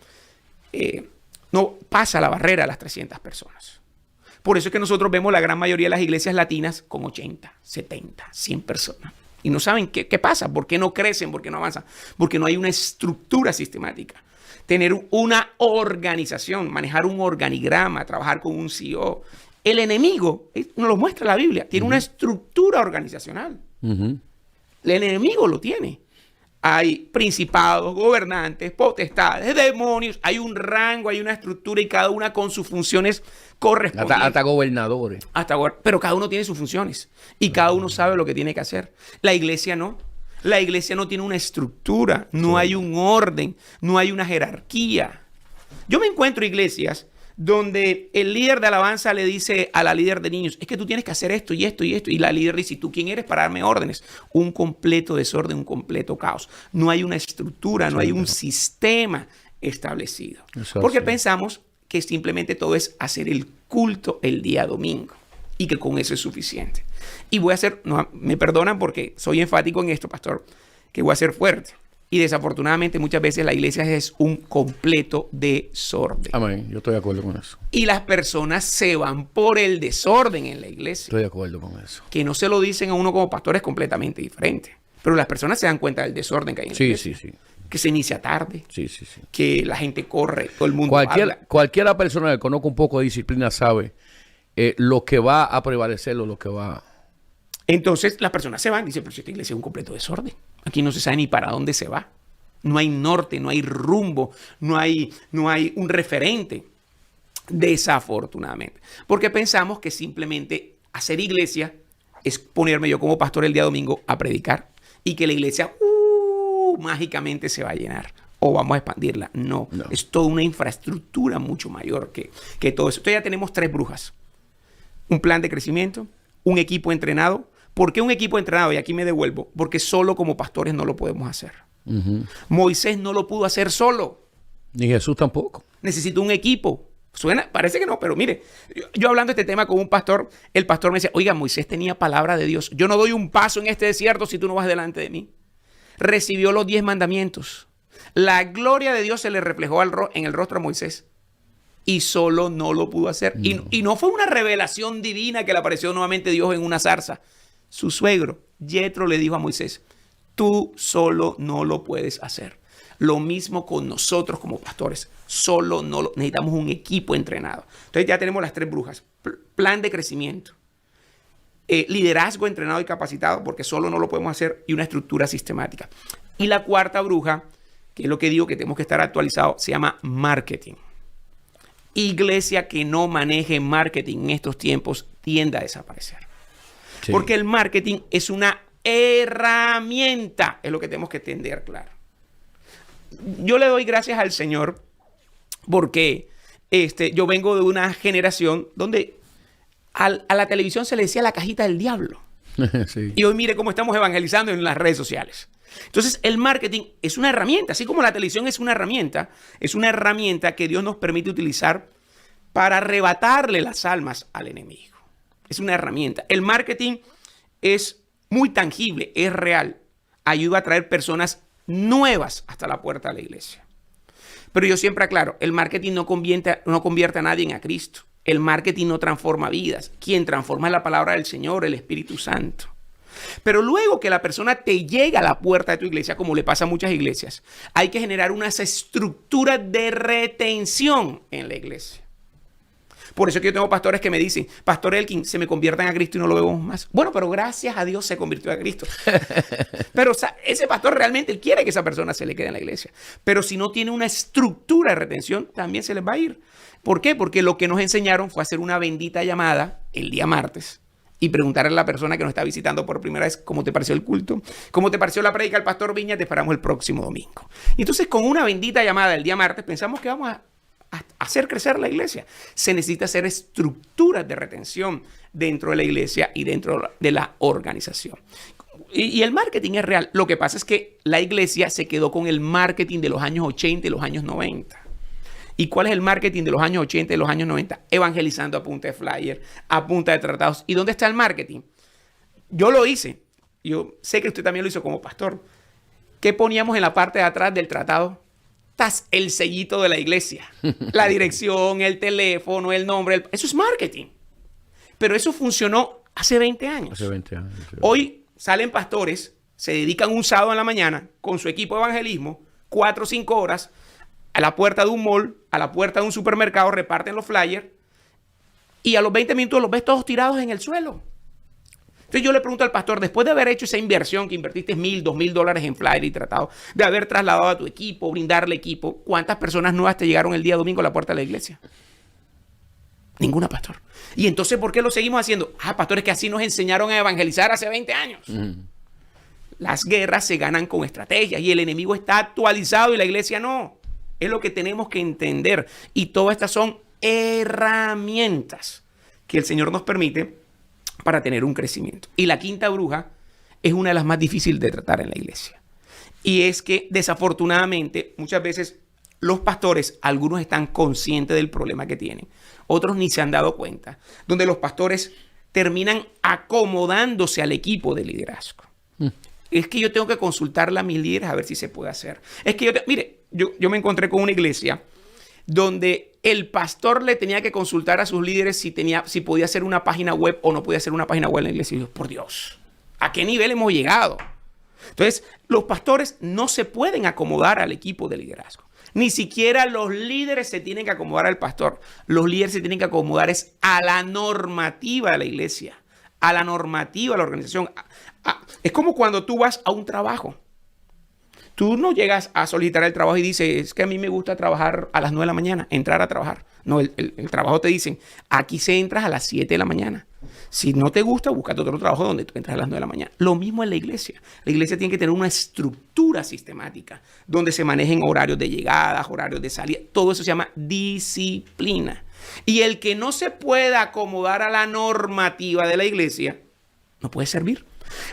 no pasa la barrera a las 300 personas. Por eso es que nosotros vemos la gran mayoría de las iglesias latinas con 80, 70, 100 personas. Y no saben qué pasa, por qué no crecen, por qué no avanzan. Porque no hay una estructura sistemática. Tener una organización, manejar un organigrama, trabajar con un CEO. El enemigo, nos lo muestra la Biblia, tiene una estructura organizacional. El enemigo lo tiene. Hay principados, gobernantes, potestades, demonios. Hay un rango, hay una estructura y cada una con sus funciones correspondientes. Hasta gobernadores. Pero cada uno tiene sus funciones y cada uno sabe lo que tiene que hacer. La iglesia no. La iglesia no tiene una estructura, no hay un orden, no hay una jerarquía. Yo me encuentro iglesias donde el líder de alabanza le dice a la líder de niños, es que tú tienes que hacer esto y esto y esto. Y la líder dice, ¿y tú quién eres para darme órdenes? Un completo desorden, un completo caos. No hay una estructura, no hay un sistema establecido. Porque pensamos que simplemente todo es hacer el culto el día domingo y que con eso es suficiente. Y voy a ser, no, me perdonan porque soy enfático en esto, pastor, que voy a ser fuerte. Y desafortunadamente muchas veces la iglesia es un completo desorden. Amén, yo estoy de acuerdo con eso. Y las personas se van por el desorden en la iglesia. Estoy de acuerdo con eso. Que no se lo dicen a uno como pastor es completamente diferente. Pero las personas se dan cuenta del desorden que hay en la iglesia. Sí. Que se inicia tarde. Sí. Que la gente corre, todo el mundo habla. Cualquiera persona que conozca un poco de disciplina sabe lo que va a prevalecer o lo que va... Entonces las personas se van y dicen, pero si esta iglesia es un completo desorden. Aquí no se sabe ni para dónde se va. No hay norte, no hay rumbo, no hay un referente. Desafortunadamente. Porque pensamos que simplemente hacer iglesia es ponerme yo como pastor el día domingo a predicar y que la iglesia mágicamente se va a llenar o vamos a expandirla. No. Es toda una infraestructura mucho mayor que todo eso. Entonces ya tenemos 3 brujas. Un plan de crecimiento, un equipo entrenado. ¿Por qué un equipo entrenado? Y aquí me devuelvo. Porque solo como pastores no lo podemos hacer. Moisés no lo pudo hacer solo. Ni Jesús tampoco. Necesito un equipo. Suena, parece que no, pero mire, yo hablando de este tema con un pastor, el pastor me decía, oiga, Moisés tenía palabra de Dios. Yo no doy un paso en este desierto si tú no vas delante de mí. Recibió los 10 mandamientos. La gloria de Dios se le reflejó en el rostro a Moisés. Y solo no lo pudo hacer. No. Y no fue una revelación divina que le apareció nuevamente Dios en una zarza. Su suegro, Yetro, le dijo a Moisés, tú solo no lo puedes hacer. Lo mismo con nosotros como pastores. Solo no lo... Necesitamos un equipo entrenado. Entonces ya tenemos las 3 brujas. Plan de crecimiento. Liderazgo entrenado y capacitado, porque solo no lo podemos hacer. Y una estructura sistemática. Y la 4ª bruja, que es lo que digo que tenemos que estar actualizados, se llama marketing. Iglesia que no maneje marketing en estos tiempos tiende a desaparecer. Sí. Porque el marketing es una herramienta, es lo que tenemos que entender claro. Yo le doy gracias al Señor porque yo vengo de una generación donde a la televisión se le decía la cajita del diablo. Sí. Y hoy mire cómo estamos evangelizando en las redes sociales. Entonces el marketing es una herramienta, así como la televisión es una herramienta que Dios nos permite utilizar para arrebatarle las almas al enemigo. Es una herramienta. El marketing es muy tangible, es real. Ayuda a traer personas nuevas hasta la puerta de la iglesia. Pero yo siempre aclaro, el marketing no convierte a nadie a Cristo. El marketing no transforma vidas. Quien transforma es la palabra del Señor, el Espíritu Santo. Pero luego que la persona te llega a la puerta de tu iglesia, como le pasa a muchas iglesias, hay que generar unas estructuras de retención en la iglesia. Por eso que yo tengo pastores que me dicen, Pastor Elkin, se me convierten a Cristo y no lo vemos más. Bueno, pero gracias a Dios se convirtió a Cristo. Pero ese pastor realmente él quiere que esa persona se le quede en la iglesia. Pero si no tiene una estructura de retención, también se les va a ir. ¿Por qué? Porque lo que nos enseñaron fue hacer una bendita llamada el día martes y preguntarle a la persona que nos está visitando por primera vez cómo te pareció el culto, cómo te pareció la prédica del pastor Viña, te esperamos el próximo domingo. Y entonces con una bendita llamada el día martes pensamos que vamos a hacer crecer la iglesia. Se necesita hacer estructuras de retención dentro de la iglesia y dentro de la organización. Y el marketing es real. Lo que pasa es que la iglesia se quedó con el marketing de los años 80 y los años 90. ¿Y cuál es el marketing de los años 80 y los años 90? Evangelizando a punta de flyer, a punta de tratados. ¿Y dónde está el marketing? Yo lo hice. Yo sé que usted también lo hizo como pastor. ¿Qué poníamos en la parte de atrás del tratado? El sellito de la iglesia, la dirección, el teléfono, el nombre, eso es marketing. Pero eso funcionó hace 20 años. Hace 20 años. Hoy salen pastores, se dedican un sábado en la mañana con su equipo de evangelismo, 4 o 5 horas, a la puerta de un mall, a la puerta de un supermercado, reparten los flyers y a los 20 minutos los ves todos tirados en el suelo. Entonces yo le pregunto al pastor, después de haber hecho esa inversión que invertiste $1,000, $2,000 en flyer y tratado, de haber trasladado a tu equipo, brindarle equipo, ¿cuántas personas nuevas te llegaron el día domingo a la puerta de la iglesia? Ninguna, pastor. ¿Y entonces por qué lo seguimos haciendo? Pastor, es que así nos enseñaron a evangelizar hace 20 años. las guerras se ganan con estrategias y el enemigo está actualizado y la iglesia no. Es lo que tenemos que entender. Y todas estas son herramientas que el Señor nos permite para tener un crecimiento. Y la quinta bruja es una de las más difíciles de tratar en la iglesia. Y es que desafortunadamente muchas veces los pastores, algunos están conscientes del problema que tienen, otros ni se han dado cuenta, donde los pastores terminan acomodándose al equipo de liderazgo. Es que yo tengo que consultarle a mis líderes a ver si se puede hacer. Es que yo me encontré con una iglesia donde el pastor le tenía que consultar a sus líderes si podía hacer una página web o no podía hacer una página web en la iglesia. Y yo, por Dios, ¿a qué nivel hemos llegado? Entonces, los pastores no se pueden acomodar al equipo de liderazgo. Ni siquiera los líderes se tienen que acomodar al pastor. Los líderes se tienen que acomodar a la normativa de la iglesia, a la normativa de la organización. Es como cuando tú vas a un trabajo. Tú no llegas a solicitar el trabajo y dices, es que a mí me gusta trabajar a las 9 de la mañana, entrar a trabajar. No, el trabajo te dicen, aquí se entras a las 7 de la mañana. Si no te gusta, búscate otro trabajo donde tú entras a las 9 de la mañana. Lo mismo en la iglesia. La iglesia tiene que tener una estructura sistemática donde se manejen horarios de llegada, horarios de salida. Todo eso se llama disciplina. Y el que no se pueda acomodar a la normativa de la iglesia, no puede servir.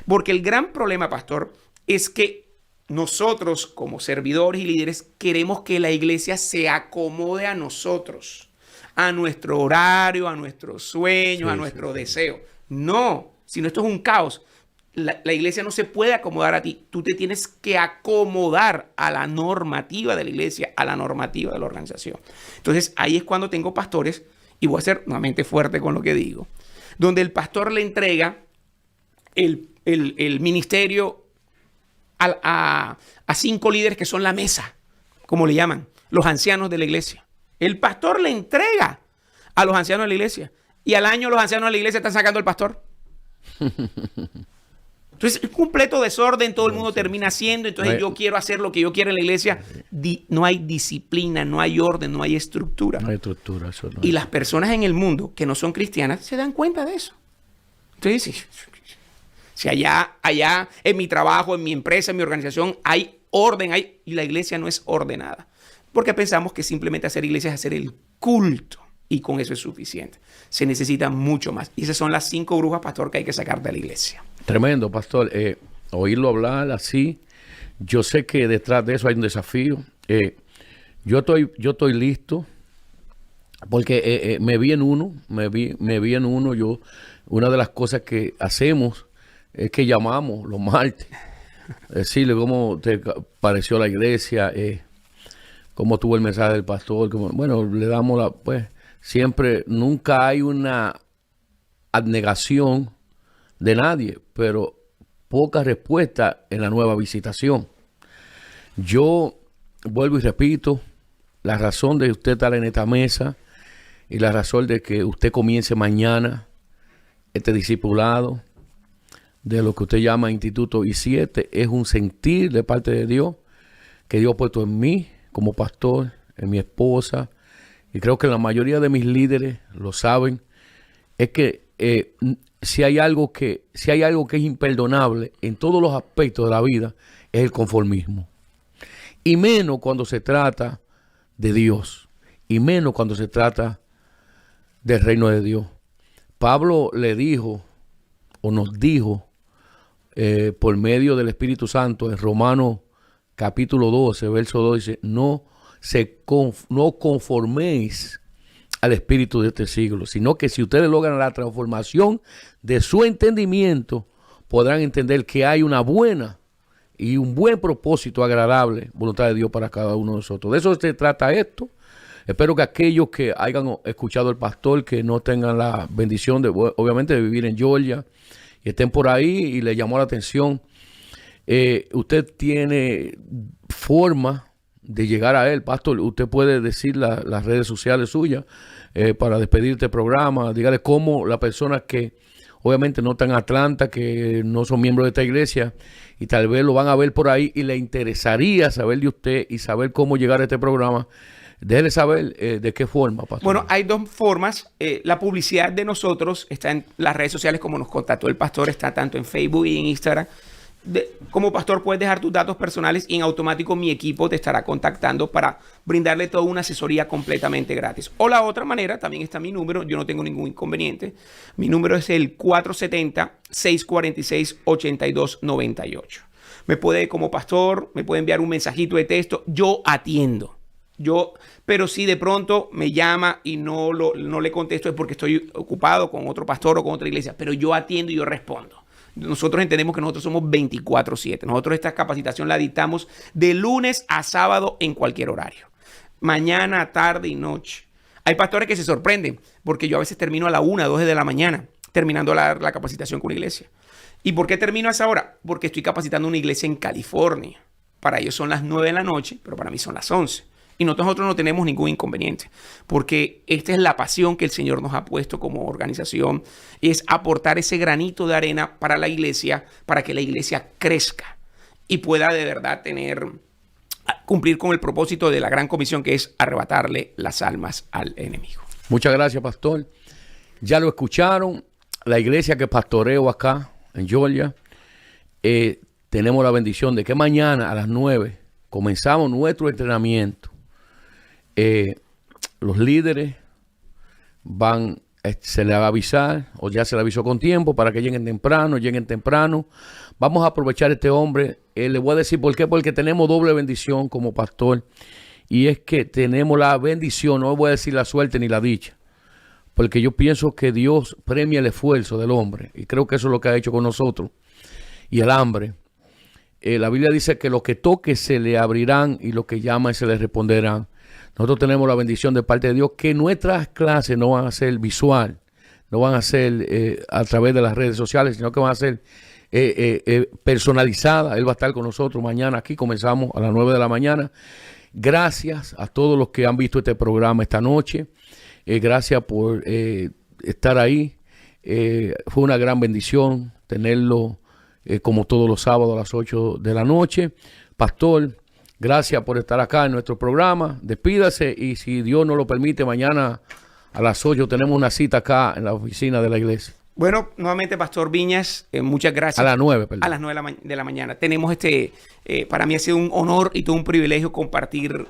Porque el gran problema, pastor, es que nosotros como servidores y líderes queremos que la iglesia se acomode a nosotros, a nuestro horario, a nuestros sueños, a nuestro deseo. No, sino esto es un caos. La iglesia no se puede acomodar a ti. Tú te tienes que acomodar a la normativa de la iglesia, a la normativa de la organización. Entonces ahí es cuando tengo pastores, y voy a ser nuevamente fuerte con lo que digo, donde el pastor le entrega el ministerio a 5 líderes que son la mesa, como le llaman, los ancianos de la iglesia. El pastor le entrega a los ancianos de la iglesia y al año los ancianos de la iglesia están sacando al pastor. Entonces, es completo desorden, todo el mundo termina haciendo, entonces yo quiero hacer lo que yo quiero en la iglesia. No hay disciplina, no hay orden, no hay estructura. No hay estructura. Eso no. Y las personas en el mundo que no son cristianas se dan cuenta de eso. Entonces, si allá en mi trabajo, en mi empresa, en mi organización, hay orden, y la iglesia no es ordenada. Porque pensamos que simplemente hacer iglesia es hacer el culto y con eso es suficiente. Se necesita mucho más. Y esas son las 5 brujas, pastor, que hay que sacar de la iglesia. Tremendo, pastor. Oírlo hablar así, yo sé que detrás de eso hay un desafío. Yo estoy listo porque me vi en uno. Una de las cosas que hacemos es que llamamos los martes, decirle cómo te pareció la iglesia, cómo tuvo el mensaje del pastor, le damos siempre, nunca hay una abnegación de nadie, pero poca respuesta en la nueva visitación. Yo vuelvo y repito, la razón de usted estar en esta mesa y la razón de que usted comience mañana este discipulado de lo que usted llama Instituto I7 es un sentir de parte de Dios que Dios ha puesto en mí como pastor, en mi esposa, y creo que la mayoría de mis líderes lo saben, es que si hay algo que es imperdonable en todos los aspectos de la vida, es el conformismo. Y menos cuando se trata de Dios, y menos cuando se trata del reino de Dios. Pablo le dijo, o nos dijo, por medio del Espíritu Santo, en Romanos capítulo 12, verso 2, dice, no conforméis al espíritu de este siglo, sino que si ustedes logran la transformación de su entendimiento, podrán entender que hay una buena y un buen propósito agradable, voluntad de Dios para cada uno de nosotros. De eso se trata esto. Espero que aquellos que hayan escuchado al pastor, que no tengan la bendición de, obviamente, de vivir en Georgia, y estén por ahí y les llamó la atención, usted tiene forma de llegar a él, pastor. Usted puede decir las redes sociales suyas para despedir este programa. Dígale cómo las personas que obviamente no están en Atlanta, que no son miembros de esta iglesia y tal vez lo van a ver por ahí y le interesaría saber de usted y saber cómo llegar a este programa. Déjele saber de qué forma, pastor. Bueno, hay 2 formas. La publicidad de nosotros está en las redes sociales, como nos contactó el pastor, está tanto en Facebook y en Instagram. como pastor puedes dejar tus datos personales y en automático mi equipo te estará contactando para brindarle toda una asesoría completamente gratis. O la otra manera, también está mi número, yo no tengo ningún inconveniente. Mi número es el 470-646-8298. Me puede, como pastor, me puede enviar un mensajito de texto, yo atiendo. Pero si de pronto me llama y no le contesto es porque estoy ocupado con otro pastor o con otra iglesia, pero yo atiendo y yo respondo. Nosotros entendemos que nosotros somos 24/7. Nosotros esta capacitación la dictamos de lunes a sábado en cualquier horario. Mañana, tarde y noche. Hay pastores que se sorprenden porque yo a veces termino a la 1, 2 de la mañana terminando la capacitación con una iglesia. ¿Y por qué termino a esa hora? Porque estoy capacitando una iglesia en California. Para ellos son las 9 de la noche, pero para mí son las 11. Y nosotros no tenemos ningún inconveniente, porque esta es la pasión que el Señor nos ha puesto como organización, es aportar ese granito de arena para la iglesia, para que la iglesia crezca y pueda de verdad cumplir con el propósito de la gran comisión, que es arrebatarle las almas al enemigo. Muchas gracias, pastor. Ya lo escucharon, la iglesia que pastoreo acá en Georgia, tenemos la bendición de que mañana a las 9 comenzamos nuestro entrenamiento. Los líderes se les va a avisar, o ya se les avisó con tiempo, para que lleguen temprano. Vamos a aprovechar a este hombre. Le voy a decir por qué, porque tenemos doble bendición como pastor, y es que tenemos la bendición, no voy a decir la suerte ni la dicha, porque yo pienso que Dios premia el esfuerzo del hombre, y creo que eso es lo que ha hecho con nosotros, y el hambre. La Biblia dice que los que toque se le abrirán, y los que llaman se les responderán. Nosotros tenemos la bendición de parte de Dios que nuestras clases no van a ser visual, no van a ser a través de las redes sociales, sino que van a ser personalizadas. Él va a estar con nosotros mañana aquí, comenzamos a las 9 de la mañana. Gracias a todos los que han visto este programa esta noche. Gracias por estar ahí. Fue una gran bendición tenerlo como todos los sábados a las 8 de la noche. Pastor, gracias por estar acá en nuestro programa. Despídase, y si Dios nos lo permite, mañana a las 8 tenemos una cita acá en la oficina de la iglesia. Bueno, nuevamente, Pastor Viñas, muchas gracias. A las 9, perdón. A las 9 de la mañana. Tenemos para mí ha sido un honor y todo un privilegio compartir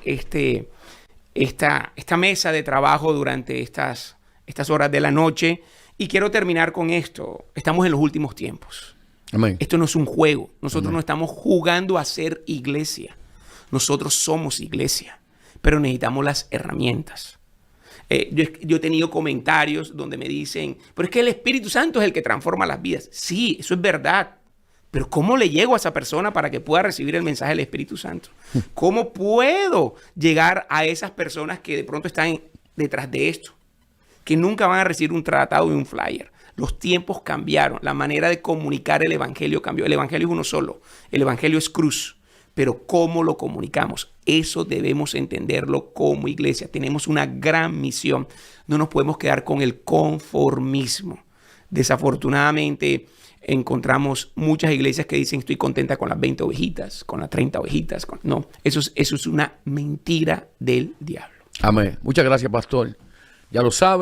esta mesa de trabajo durante estas horas de la noche. Y quiero terminar con esto. Estamos en los últimos tiempos. Amén. Esto no es un juego. Nosotros Amén. no estamos jugando a ser iglesia. Nosotros somos iglesia, pero necesitamos las herramientas. Yo he tenido comentarios donde me dicen, pero es que el Espíritu Santo es el que transforma las vidas. Sí, eso es verdad. Pero ¿cómo le llego a esa persona para que pueda recibir el mensaje del Espíritu Santo? ¿Cómo puedo llegar a esas personas que de pronto están detrás de esto? Que nunca van a recibir un tratado y un flyer. Los tiempos cambiaron. La manera de comunicar el Evangelio cambió. El Evangelio es uno solo. El Evangelio es cruz. Pero ¿cómo lo comunicamos? Eso debemos entenderlo como iglesia. Tenemos una gran misión. No nos podemos quedar con el conformismo. Desafortunadamente, encontramos muchas iglesias que dicen estoy contenta con las 20 ovejitas, con las 30 ovejitas. No, eso es una mentira del diablo. Amén. Muchas gracias, pastor. Ya lo sabe.